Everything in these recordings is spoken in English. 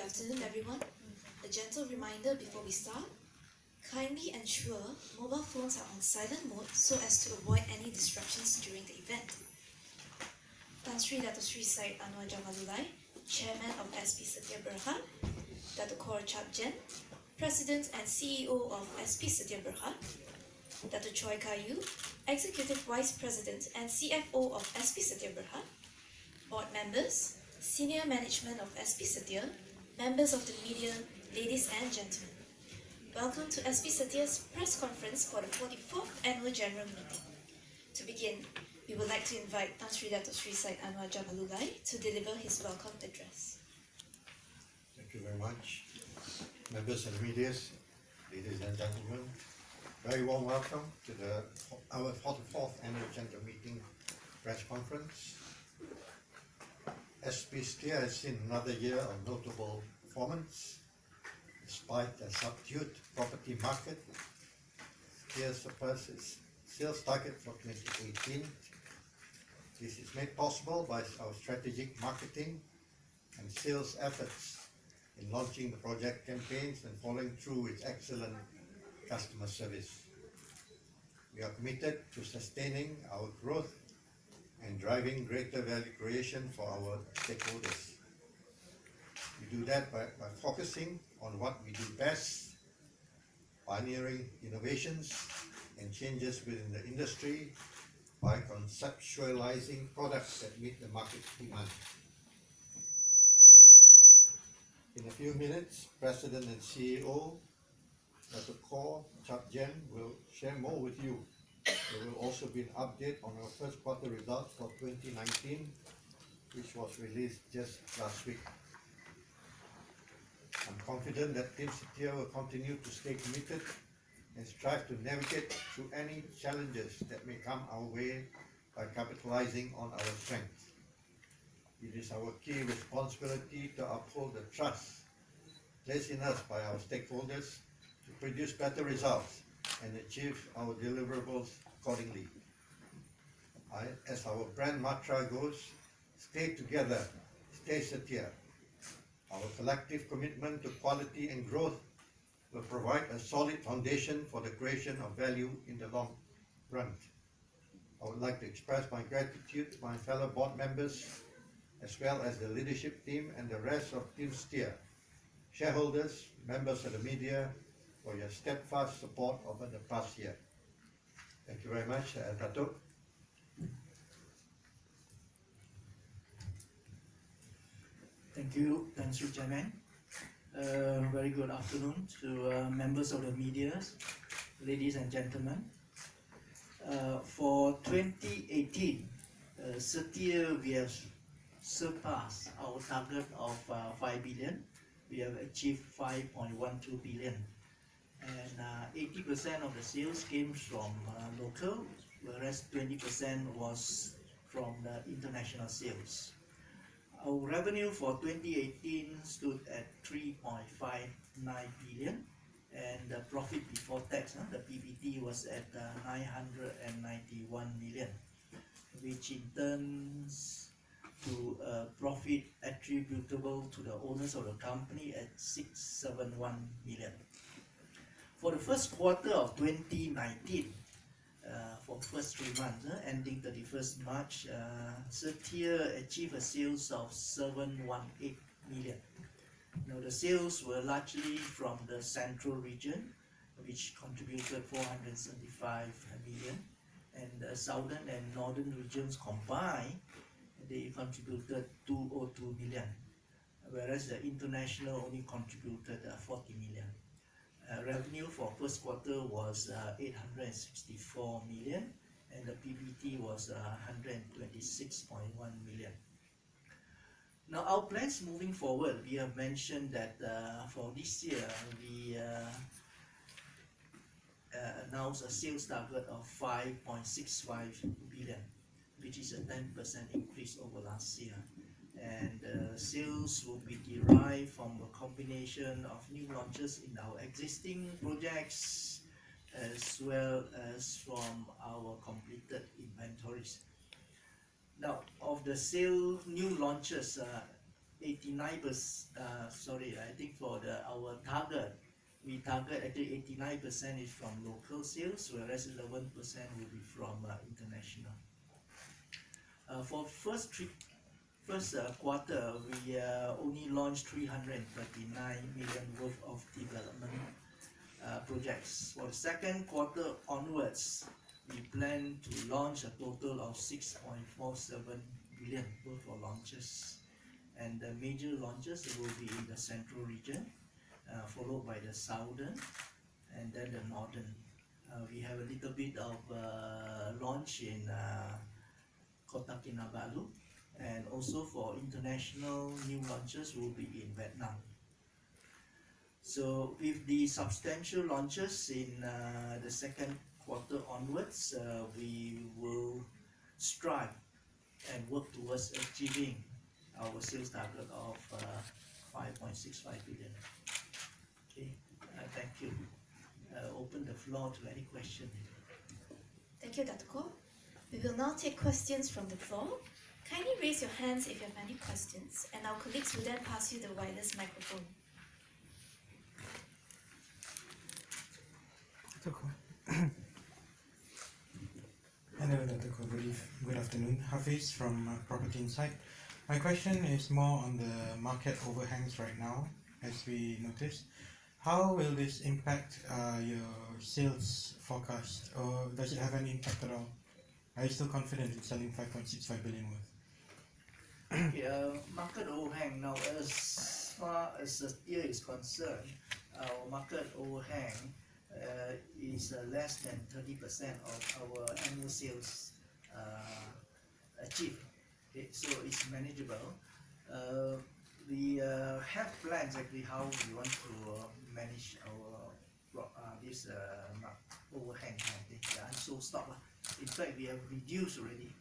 afternoon, everyone. A gentle reminder before we start. Kindly ensure mobile phones are on silent mode so as to avoid any disruptions during the event. Tan Sri Dato Sri Syed Anwar Jamalulai, Chairman of SP Setia Berhad, Dato Kor Chap Jen, President and CEO of SP Setia Berhad, Dato Choi Kayu, Executive Vice President and CFO of SP Setia Berhad, board members, senior management of SP Setia, members of the media, ladies and gentlemen. Welcome to SP Setia's press conference for the 44th Annual General Meeting. To begin, we would like to invite Tan Sri Dato Sri Syed Anwar Jamalulai to deliver his welcome address. Thank you very much. Members of the media, ladies and gentlemen, very warm welcome to our 44th Annual General Meeting press conference. SP Setia has seen another year of notable performance. Despite a subdued property market, Setia surpassed its sales target for 2018. This is made possible by our strategic marketing and sales efforts in launching the project campaigns and following through with excellent customer service. We are committed to sustaining our growth and driving greater value creation for our stakeholders. We do that by focusing on what we do best, pioneering innovations and changes within the industry by conceptualizing products that meet the market demand. In a few minutes, President and CEO Dr. Kor Chap Jen will share more with you. There will also be an update on our first quarter results for 2019, which was released just last week. I'm confident that Team Setia will continue to stay committed and strive to navigate through any challenges that may come our way by capitalizing on our strengths. It is our key responsibility to uphold the trust placed in us by our stakeholders to produce better results and achieve our deliverables accordingly. As our brand mantra goes, stay together, stay Setia. Our collective commitment to quality and growth will provide a solid foundation for the creation of value in the long run. I would like to express my gratitude to my fellow board members, as well as the leadership team and the rest of Team Setia, shareholders, members of the media, for your steadfast support over the past year. Thank you very much, Dato. Thank you, Tan Sri Chairman. Very good afternoon to members of the media, ladies and gentlemen. For 2018, Setia, we have surpassed our target of 5 billion. We have achieved 5.12 billion. And 80% of the sales came from local, whereas 20% was from the international sales. Our revenue for 2018 stood at 3.59 billion, and the profit before tax, the PBT, was at 991 million, which in turns to profit attributable to the owners of the company at 671 million. For the first quarter of 2019, for the first 3 months, ending 31st March, Setia achieved a sales of 718 million. Now, the sales were largely from the central region, which contributed 475 million, and the southern and northern regions combined, they contributed 202 million, whereas the international only contributed 40 million. Revenue for first quarter was 864 million, and the PBT was 126.1 million. Now, our plans moving forward, we have mentioned that for this year, we announced a sales target of 5.65 billion, which is a 10% increase over last year. And sales will be derived from a combination of new launches in our existing projects, as well as from our completed inventories. Now, of the new launches, 89%, sorry, I think for our target, we target actually 89% is from local sales, whereas 11% will be from international. For first quarter, we only launched 339 million worth of development projects. For the second quarter onwards, we plan to launch a total of 6.47 billion worth of launches, and the major launches will be in the central region, followed by the southern, and then the northern. We have a little bit of launch in Kota Kinabalu, and also for international new launches will be in Vietnam. So with the substantial launches in the second quarter onwards, we will strive and work towards achieving our sales target of 5.65 billion. Okay, thank you. Open the floor to any question. Thank you, Dr. Koh. We will now take questions from the floor. Kindly raise your hands if you have any questions, and our colleagues will then pass you the wireless microphone. Hello, Dr. Koh. Good afternoon. Hafiz from Property Insight. My question is more on the market overhangs right now, as we noticed. How will this impact your sales forecast, or does it have any impact at all? Are you still confident in selling 5.65 billion worth? Yeah, market overhang now, as far as the year is concerned, our market overhang is less than 30% of our annual sales achieved. Okay, so it's manageable. We have plans actually how we want to manage our this overhang, the unsold stock. In fact, we have reduced already.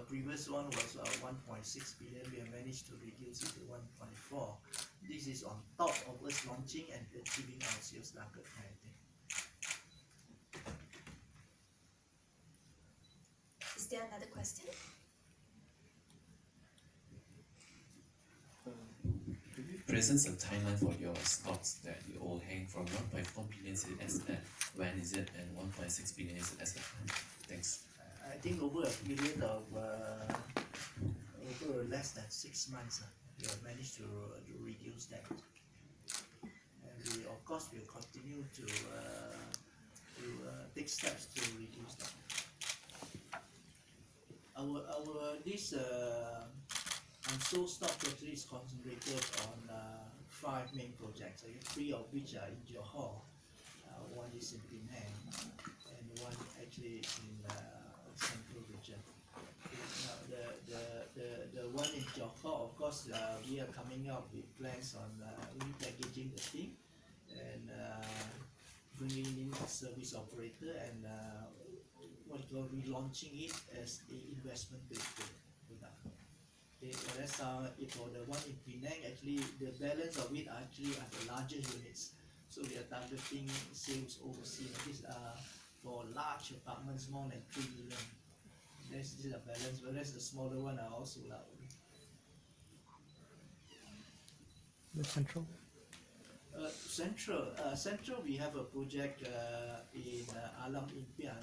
Previous one was 1.6 billion. We have managed to reduce it to 1.4. This is on top of us launching and achieving our sales target. Is there another question? Presents a timeline for your stocks that you all hang from 1.4 billion as at when is it, and 1.6 billion is as at when? Thanks. I think over a period of over less than 6 months, we have managed to reduce that. And we, of course, will continue to take steps to reduce that. Our this unsold stock actually is concentrated on 5 main projects, 3 of which are in Johor, 1 is in Penang, and 1 actually is in central region. Now the one in Johor, of course, we are coming up with plans on repackaging the thing and bringing in a service operator and what you call relaunching it as an investment-based product. Okay, whereas for the one in Penang, actually the balance of it actually are the larger units. So we are targeting sales overseas. These are for large apartments, more than 3 million. This is a balance, whereas the smaller one are also loud. The central? Central, we have a project in Alam Impian.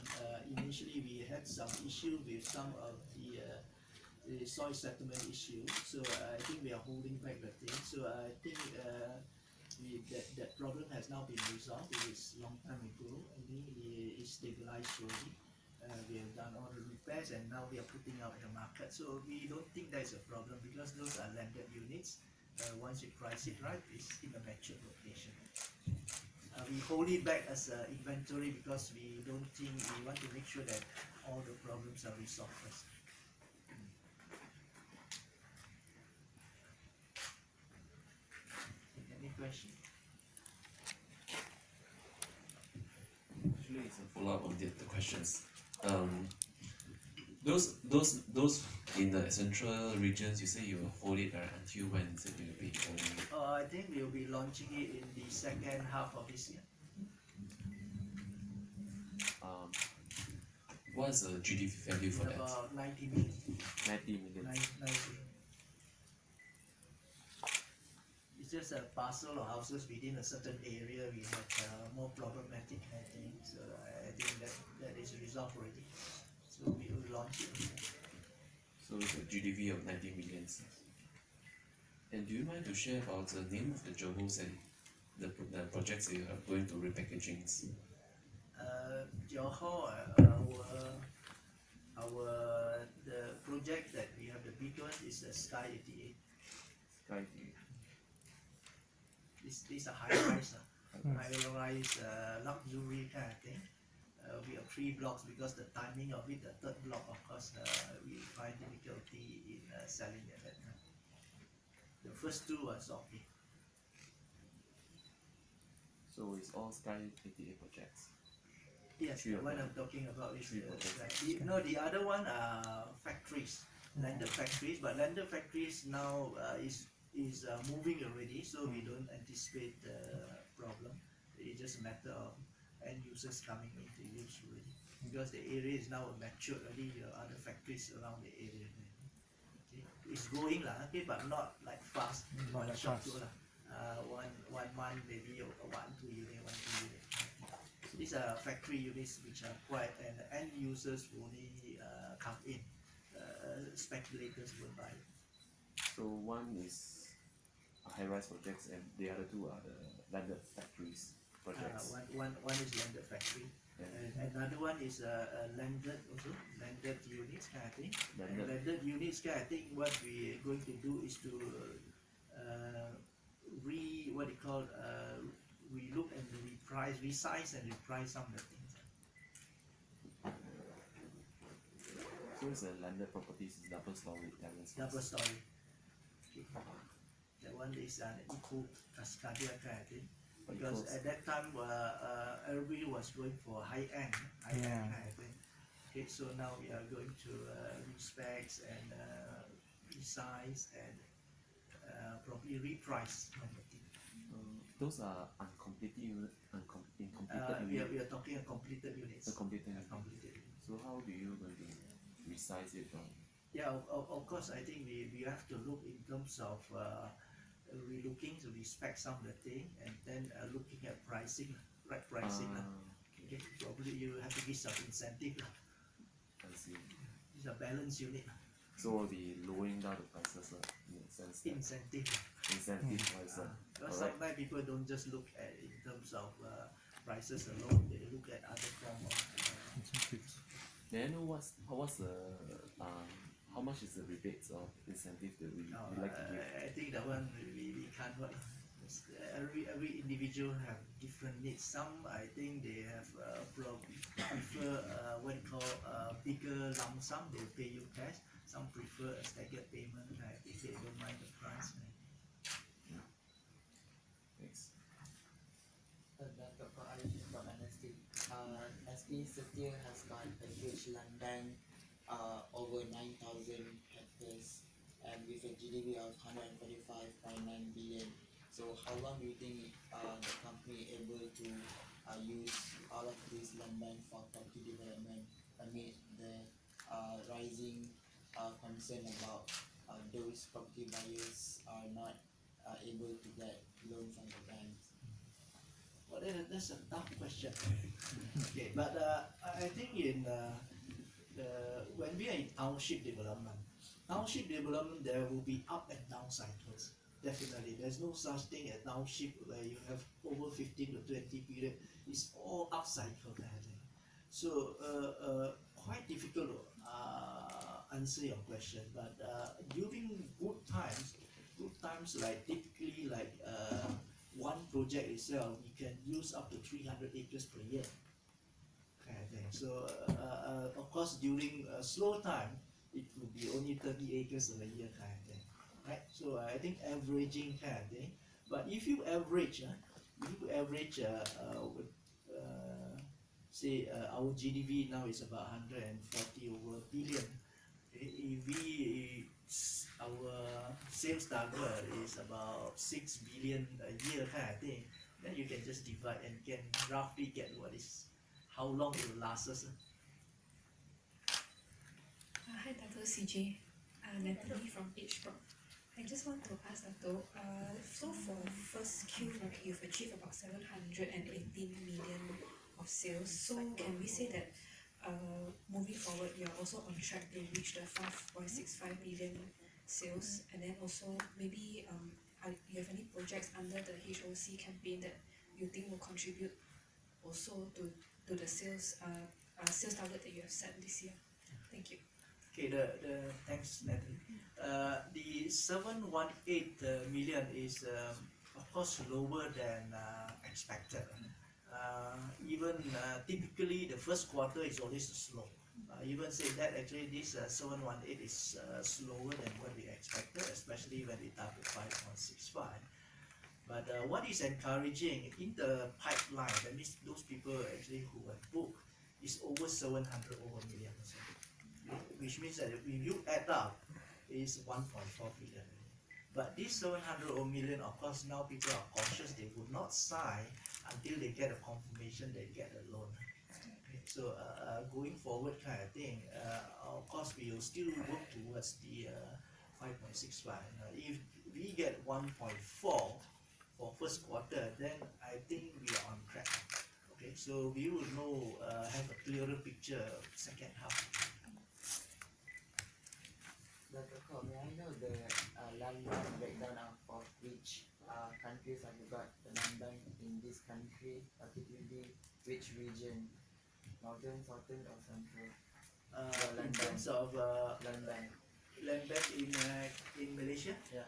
Initially, we had some issue with some of the soil settlement issues. So I think we are holding back the thing. So I think that problem has now been resolved. It is long time ago. I think it is stabilized slowly. We have done all the repairs and now we are putting out in the market. So we don't think there is a problem because those are landed units. Once you price it right, it's in a mature location. We hold it back as inventory because we don't think, we want to make sure that all the problems are resolved first. Any question? Actually, it's a follow-up on the questions. Those in the central regions, you say you will hold it until when is it you will be holding it? I think we will be launching it in the second half of this year. What's the GDP value for that? About 90 million. 90 million. 90. just a parcel of houses within a certain area we had more problematic, I think. So I think that is resolved already. So we will launch it. So it's a GDV of 90 million. And do you mind to share about the name of the Johors and the projects that you are going to repackaging? Johor, the project that we have, the big one is the Sky 88. Sky. This a high-rise, high-rise luxury kind of thing. We have 3 blocks because the timing of it, the third block, of course, we find difficulty in selling it. The first 2 was okay. So it's all Sky 88 projects. Yes, Three the of one them. I'm talking about is Three projects. the other one are factories, landed factories, but landed factories now is moving already, so we don't anticipate the problem. It's just a matter of end users coming into use already, because the area is now matured already. There are other factories around the area. Okay. It's growing lah, okay, but not like fast. Not like short fast. grow lah. One month maybe 1-2 unit, 1-2 unit. These are factory units which are quite, and end users will only come in. Speculators will buy. So one is high-rise projects and the other 2 are the landed factories projects. One is landed factory, and another one is landed also, landed units kind of thing. And landed units kind of thing, what we are going to do is to relook and reprice, resize and reprice some of the things. So it's a landed properties, double story terrace. Double story. Okay. That one is an eco cascadia kind of thing. Because at that time, everybody was going for high-end Yeah. kind of thing. Okay, so now we are going to respect and resize and probably reprice. Those are uncompleted units. We are talking a completed units. The completed units. Completed units. So how do you going to resize it from? Yeah, of course, I think we have to look in terms of relooking to respect some of the thing, and then looking at pricing, right pricing. Okay, probably you have to give some incentive. I see. It's a balanced unit. So we'll be lowering down the prices in a sense. That Incentive. incentive price. Because Alright. sometimes people don't just look at in terms of prices alone, they look at other form of May I know what's the how much is the rebates or incentive that we like to give? I think that one we can't work. Every individual have different needs. Some I think they have prefer what you call bigger lump sum. They pay you cash. Some prefer a staggered payment. I think they don't mind the price. Thanks. Dr. Ali from NST. P Setia has got a huge land bank, over 9,000 hectares, and with a GDP of 145.9 billion. So how long do you think the company able to use all of this land bank for property development amid the rising concern about those property buyers are not able to get loan from the banks? Well, that's a tough question. Okay, but I think in when we are in township development, there will be up and down cycles. Definitely, there's no such thing as township where you have over 15 to 20 period. It's all up cycle kind of thing. So quite difficult to answer your question. But during good times like typically like one project itself, we can use up to 300 acres per year. Kind of thing. So of course during slow time, it will be only 30 acres in a year kind of thing. Right? So I think averaging kind of thing. But if you average, say our GDP now is about 140 over billion. If our sales target is about 6 billion a year kind of thing, then you can just divide and can roughly get how long it will last us. Hi, Dr. CJ. Natalie from H Prop. I just want to ask Dato, so for first Q, right, you've achieved about 718 million of sales. So can we say that moving forward, you're also on track to reach the 5.65 million sales? And then also maybe you have any projects under the HOC campaign that you think will contribute also to the sales target that you have set this year? Thank you. Okay, the thanks, Natalie. The 718 million is of course lower than expected. Even typically the first quarter is always slow. Even say that actually this 718 is slower than what we expected, especially when we target 5.65. But what is encouraging in the pipeline, that means those people actually who have booked is over 700 million. Which means that if you add up, is 1.4 billion. But this 700 million, of course, now people are cautious. They would not sign until they get a confirmation they get a loan. Okay. So going forward, kind of thing, of course, we will still work towards the 5.65. If we get 1.4 for first quarter, then I think we are on track. Okay, so we will know, have a clearer picture second half. Dr. Koh, may I know the land bank breakdown of which countries have got the land bank in this country, particularly which region, northern, southern, or central? In terms of Land bank. land bank in Malaysia, Yeah.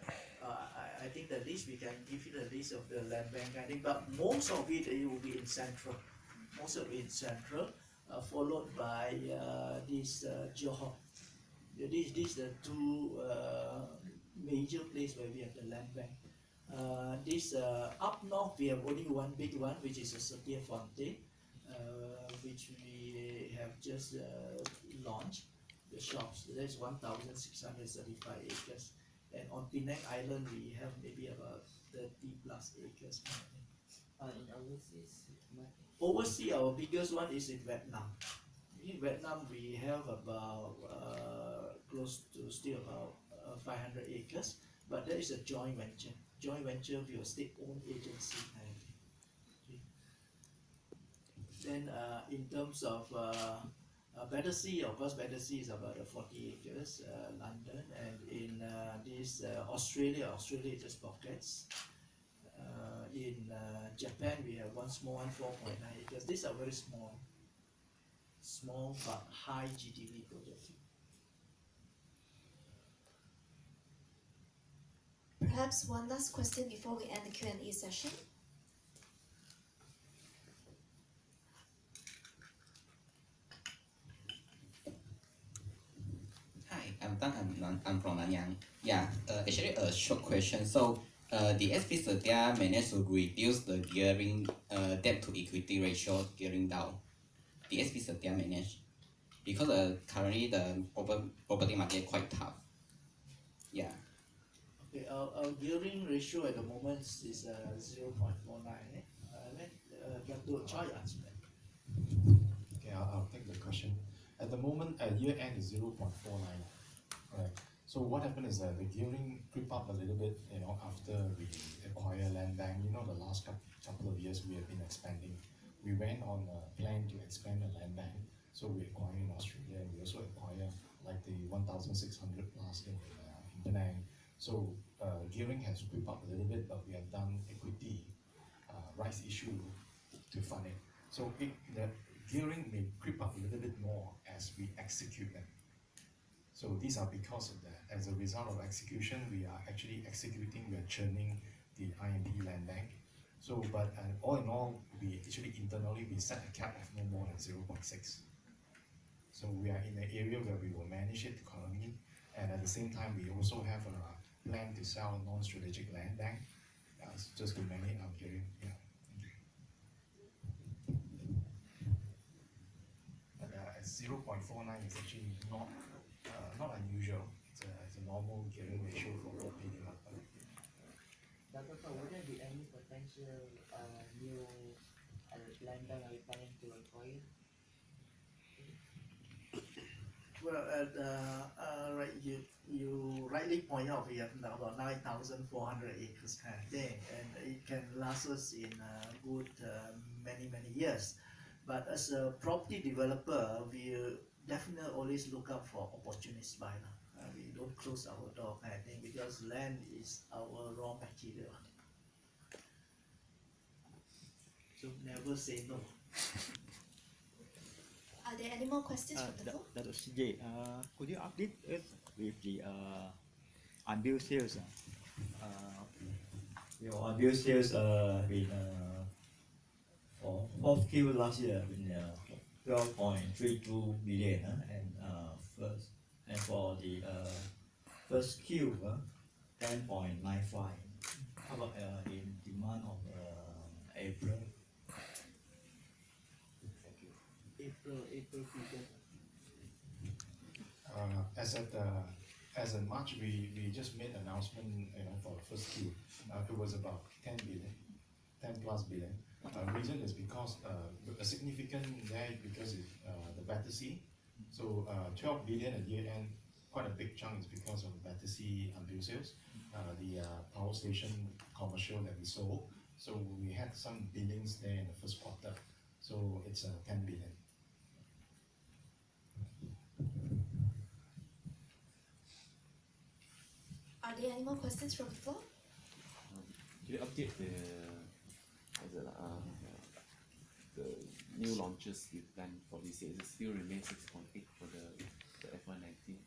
I think the list we can give you the list of the land bank. I think, but most of it will be in central. Most of it in central, followed by this Johor. This the two major place where we have the land bank. This up north we have only one big one, which is a Setia Fontaine, which we have just launched the shops. There's 1,635 acres, and on Penang Island we have maybe about 30 plus acres. In overseas market. Overseas, our biggest one is in Vietnam. In Vietnam, we have about close to still about 500 acres, but that is a joint venture. Joint venture with a state-owned agency. Okay. Then, in terms of Battersea, of course, Battersea is about 40 acres, London, and in this Australia is just pockets. In Japan, we have one small one, 4.9 acres. These are very small but high GDP projects. Perhaps one last question before we end the Q&A session. Hi, I'm from Nanyang. Yeah, actually a short question. So, the SP Setia managed to reduce the gearing debt to equity ratio gearing down. The SP Setia managed because currently the property market quite tough. Yeah. Okay, our gearing ratio at the moment is 0.49. Dato' Choi answer that. Okay, I'll take the question. At the moment, at year end is 0.49. Right. So what happened is that the gearing creep up a little bit, after we acquire land bank. The last couple of years we have been expanding. We went on a plan to expand the land bank. So we acquire in Australia, and we also acquire like the 1,600 plus in Penang. So gearing has crept up a little bit, but we have done equity rights issue to fund it. So the gearing may creep up a little bit more as we execute them. So these are because of that. As a result of execution, we are actually executing, we are churning the IMP land bank. So, but all in all, we actually internally we set a cap of no more than 0.6. So we are in an area where we will manage it economy, and at the same time, we also have a plan to sell non-strategic land bank, just to manage our gearing. Yeah. But at 0.49 is actually not unusual. It's a normal gearing ratio for building up. Dr. Koh, would there be any potential new land bank are you planning to acquire? Well, right, you rightly point out we have now about 9,400 acres kind of thing, and it can last us in a good many years. But as a property developer, we definitely always look out for opportunities buy. We don't close our door kind of thing because land is our raw material. So never say no. Are there any more questions from the floor? Dr. CJ, could you update us with the unbilled sales? Your unbilled sales been for fourth Q last year been 12.32 billion and for the first Q 10.95. How about in the month of April? April figure. As in March, we just made announcement, for the first Q. It was about 10 billion, 10 plus billion. Reason is because a significant there because the Battersea. So 12 billion at year end, quite a big chunk is because of Battersea unbilled sales, the power station commercial that we sold. So we had some billings there in the first quarter. So it's 10 billion. Are there any more questions from the floor? Do you update the new launches you plan for this year? Does it still remain 6.8 for the FY19?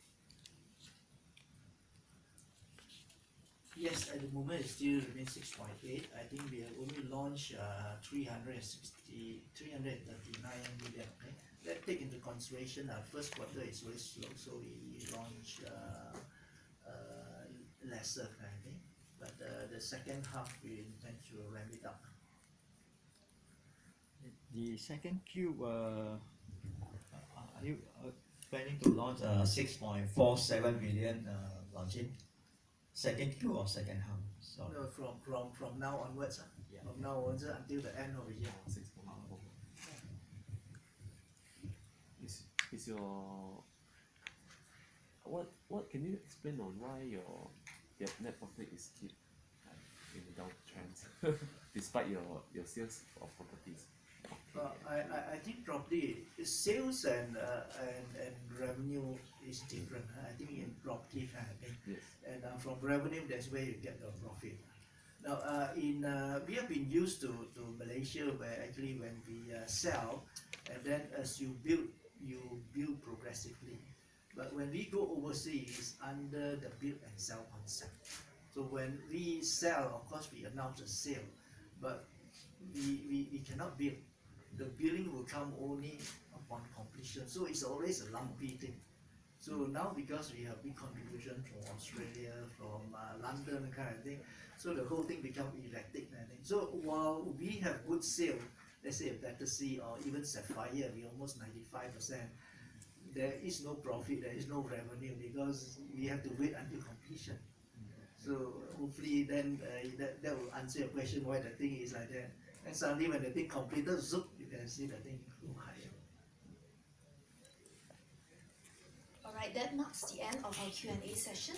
Yes, at the moment it still remains 6.8. I think we have only launched 339 million. Okay? That take into consideration first quarter is very slow, so we launch lesser kind of thing. But the second half we intend to ramp it up. The second Q, are you planning to launch 6.47 billion launching? Second Q or second half? Sorry. No, from now onwards. Yeah. From now onwards until the end of the year. 6.4. Is your what can you explain on why your net profit is keep in the downtrend despite your sales of properties? I think property sales and revenue is different. I think in property kind of thing. Yes. And from revenue, that's where you get the profit. Now, we have been used to Malaysia, where actually when we sell, and then as you build progressively. But when we go overseas, it's under the build and sell concept. So when we sell, of course, we announce a sale, but we cannot build. The billing will come only upon completion. So it's always a lumpy thing. So now because we have big contribution from Australia, from London kind of thing, so the whole thing becomes erratic kind of thing. So while we have good sale, let's say Battersea or even Sapphire, we almost 95%, there is no profit, there is no revenue because we have to wait until completion. So hopefully then that will answer your question why the thing is like that. And suddenly when the thing completed, zoop, you can see the thing go higher. Alright, that marks the end of our Q&A session.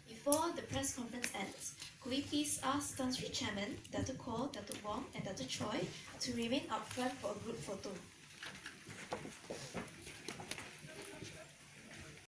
Before the press conference ends, could we please ask Tan Sri Chairman, Dato' Koh, Dato' Wong and Dato' Choi to remain up front for a group photo.